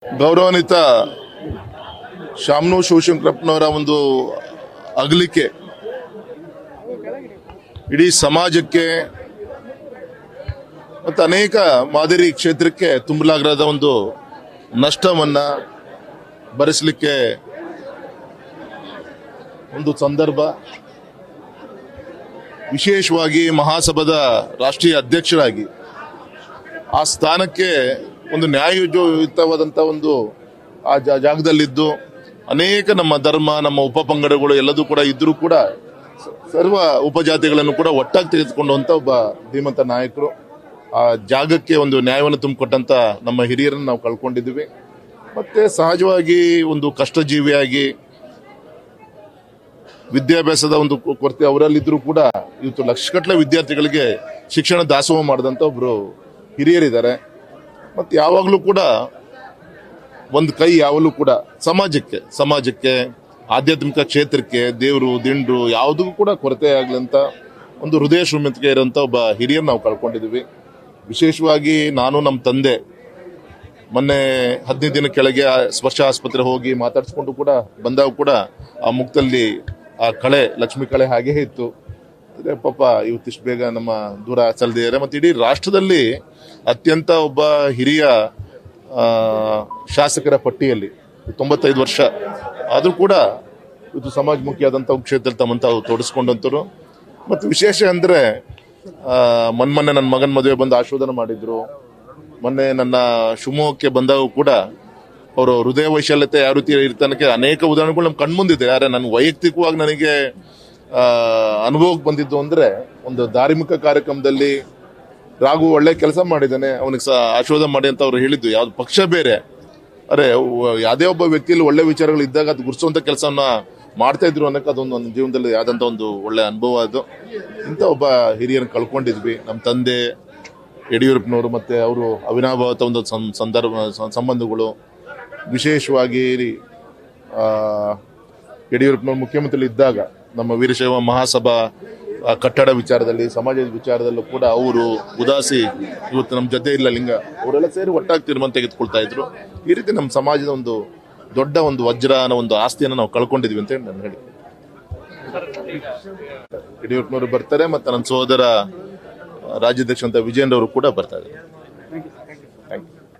ಗೌರವಾನ್ವಿತ ಶಾಮನೂರು ಶಿವಶಂಕರಪ್ಪನವರ ಒಂದು ಅಗಲಿಕೆ ಇಡೀ ಸಮಾಜಕ್ಕೆ ಮತ್ತು ಅನೇಕ ಮಾದರಿ ಕ್ಷೇತ್ರಕ್ಕೆ ತುಂಬಲಾಗದ ಒಂದು ನಷ್ಟವನ್ನ ಭರಿಸಲಿಕ್ಕೆ ಒಂದು ಸಂದರ್ಭ. ವಿಶೇಷವಾಗಿ ಮಹಾಸಭಾದ ರಾಷ್ಟ್ರೀಯ ಅಧ್ಯಕ್ಷರಾಗಿ ಆ ಸ್ಥಾನಕ್ಕೆ ಒಂದು ನ್ಯಾಯಯುತವಾದಂಥ ಒಂದು ಆ ಜಾಗದಲ್ಲಿದ್ದು ಅನೇಕ ನಮ್ಮ ಧರ್ಮ, ನಮ್ಮ ಉಪಪಂಗಡಗಳು ಎಲ್ಲದೂ ಕೂಡ ಇದ್ರೂ ಕೂಡ ಸರ್ವ ಉಪಜಾತಿಗಳನ್ನು ಕೂಡ ಒಟ್ಟಾಗಿ ತೆಗೆದುಕೊಂಡಂತ ಒಬ್ಬ ಧೀಮಂತ ನಾಯಕರು. ಆ ಜಾಗಕ್ಕೆ ಒಂದು ನ್ಯಾಯವನ್ನು ತುಂಬಿಕೊಟ್ಟಂತ ನಮ್ಮ ಹಿರಿಯರನ್ನು ನಾವು ಕಳ್ಕೊಂಡಿದ್ವಿ. ಮತ್ತೆ ಸಹಜವಾಗಿ ಒಂದು ಕಷ್ಟಜೀವಿಯಾಗಿ ವಿದ್ಯಾಭ್ಯಾಸದ ಒಂದು ಕೊರತೆ ಅವರಲ್ಲಿದ್ರೂ ಕೂಡ ಇವತ್ತು ಲಕ್ಷಗಟ್ಟಲೆ ವಿದ್ಯಾರ್ಥಿಗಳಿಗೆ ಶಿಕ್ಷಣ ದಾಸೋಹ ಮಾಡಿದಂತ ಒಬ್ರು ಹಿರಿಯರಿದ್ದಾರೆ. ಮತ್ತೆ ಯಾವಾಗಲೂ ಕೂಡ ಒಂದು ಕೈ ಯಾವಾಗಲೂ ಕೂಡ ಸಮಾಜಕ್ಕೆ ಆಧ್ಯಾತ್ಮಿಕ ಕ್ಷೇತ್ರಕ್ಕೆ ದೇವರು ದಿಂಡ್ರು ಯಾವುದಕ್ಕೂ ಕೂಡ ಕೊರತೆ ಆಗಲಿ ಅಂತ ಒಂದು ಹೃದಯ ಶ್ರೀಮಂತಿಕೆ ಇರುವಂತ ಒಬ್ಬ ಹಿರಿಯರು ನಾವು ಕಳ್ಕೊಂಡಿದ್ವಿ. ವಿಶೇಷವಾಗಿ ನಾನು ನಮ್ಮ ತಂದೆ ಮೊನ್ನೆ 15 ದಿನ ಕೆಳಗೆ ಸ್ಪರ್ಶ ಆಸ್ಪತ್ರೆ ಹೋಗಿ ಮಾತಾಡಿಸ್ಕೊಂಡು ಕೂಡ ಬಂದಾಗ ಕೂಡ ಆ ಮುಖದಲ್ಲಿ ಆ ಕಳೆ, ಲಕ್ಷ್ಮಿ ಕಳೆ ಹಾಗೇ ಇತ್ತು. ಪಾಪ ಇವತ್ತಿಷ್ಟು ಬೇಗ ನಮ್ಮ ದೂರ ಚಲದಿದ್ದಾರೆ. ಮತ್ತೆ ಇಡೀ ರಾಷ್ಟ್ರದಲ್ಲಿ ಅತ್ಯಂತ ಒಬ್ಬ ಹಿರಿಯ ಶಾಸಕರ ಪಟ್ಟಿಯಲ್ಲಿ 95 ವರ್ಷ ಆದ್ರೂ ಕೂಡ ಇದು ಸಮಾಜಮುಖಿಯಾದಂಥ ಕ್ಷೇತ್ರದಲ್ಲಿ ತಮ್ಮಂತ ತೊಡಸ್ಕೊಂಡಂತರು. ಮತ್ತು ವಿಶೇಷ ಅಂದ್ರೆ ಮೊನ್ನೆ ನನ್ನ ಮಗನ ಮದುವೆ ಬಂದು ಆಶೀರ್ವಾದನ ಮಾಡಿದ್ರು. ಮೊನ್ನೆ ನನ್ನ ಶಿವಮೊಗ್ಗಕ್ಕೆ ಬಂದಾಗ ಕೂಡ ಅವರು ಹೃದಯ ವೈಶಾಲ್ಯತೆ ಯಾವ ರೀತಿ ಇರ್ತಾನಕ್ಕೆ ಅನೇಕ ಉದಾಹರಣೆಗಳು ನಮ್ಮ ಕಣ್ಮುಂದಿದೆ. ಆದರೆ ನನಗೆ ವೈಯಕ್ತಿಕವಾಗಿ ನನಗೆ ಅನುಭವಕ್ಕೆ ಬಂದಿದ್ದು ಅಂದ್ರೆ ಒಂದು ಧಾರ್ಮಿಕ ಕಾರ್ಯಕ್ರಮದಲ್ಲಿ ರಾಘು ಒಳ್ಳೆ ಕೆಲಸ ಮಾಡಿದ್ದಾನೆ, ಅವನಿಗೆ ಆಶೀರ್ವಾದ ಮಾಡಿ ಅಂತ ಅವ್ರು ಹೇಳಿದ್ದು. ಯಾವ್ದು ಪಕ್ಷ ಬೇರೆ, ಅರೆ ಯಾವುದೇ ಒಬ್ಬ ವ್ಯಕ್ತಿಯಲ್ಲಿ ಒಳ್ಳೆ ವಿಚಾರಗಳು ಇದ್ದಾಗ ಅದು ಗುರ್ಸುವಂತ ಕೆಲಸವನ್ನ ಮಾಡ್ತಾ ಇದ್ರು ಅನ್ನೋಕೆ ಅದೊಂದು ನನ್ನ ಜೀವನದಲ್ಲಿ ಯಾವ್ದಂತ ಒಂದು ಒಳ್ಳೆ ಅನುಭವ. ಅದು ಇಂಥ ಒಬ್ಬ ಹಿರಿಯರನ್ನು ಕಳ್ಕೊಂಡಿದ್ವಿ. ನಮ್ಮ ತಂದೆ ಯಡಿಯೂರಪ್ಪನವರು ಮತ್ತೆ ಅವರು ಅವಿನಾಭಾವತ ಒಂದು ಸಂಬಂಧಗಳು. ವಿಶೇಷವಾಗಿ ಯಡಿಯೂರಪ್ಪನವರು ಮುಖ್ಯಮಂತ್ರಿ ಇದ್ದಾಗ ನಮ್ಮ ವೀರಶೈವ ಮಹಾಸಭಾ ಕಟ್ಟಡ ವಿಚಾರದಲ್ಲಿ, ಸಮಾಜದ ವಿಚಾರದಲ್ಲೂ ಕೂಡ ಅವರು ಉದಾಸಿ ಇವತ್ತು ನಮ್ಮ ಜೊತೆ ಇಲ್ಲ ಲಿಂಗ ಅವರೆಲ್ಲ ಸೇರಿ ಒಟ್ಟಾಗಿ ತೀರ್ಮಾನ ತೆಗೆದುಕೊಳ್ತಾ ಇದ್ರು. ಈ ರೀತಿ ನಮ್ಮ ಸಮಾಜದ ಒಂದು ದೊಡ್ಡ ಒಂದು ವಜ್ರ ಅನ್ನೋ ಒಂದು ಆಸ್ತಿಯನ್ನು ನಾವು ಕಳ್ಕೊಂಡಿದ್ವಿ ಅಂತ ಹೇಳಿ ನಾನು ಹೇಳಿ. ಯಡಿಯೂರಪ್ಪನವರು ಬರ್ತಾರೆ, ಮತ್ತೆ ನನ್ನ ಸಹೋದರ ರಾಜ್ಯಾಧ್ಯಕ್ಷ ಅಂತ ವಿಜಯೇಂದ್ರ ಅವರು ಕೂಡ ಬರ್ತಾ ಇದ್ದಾರೆ.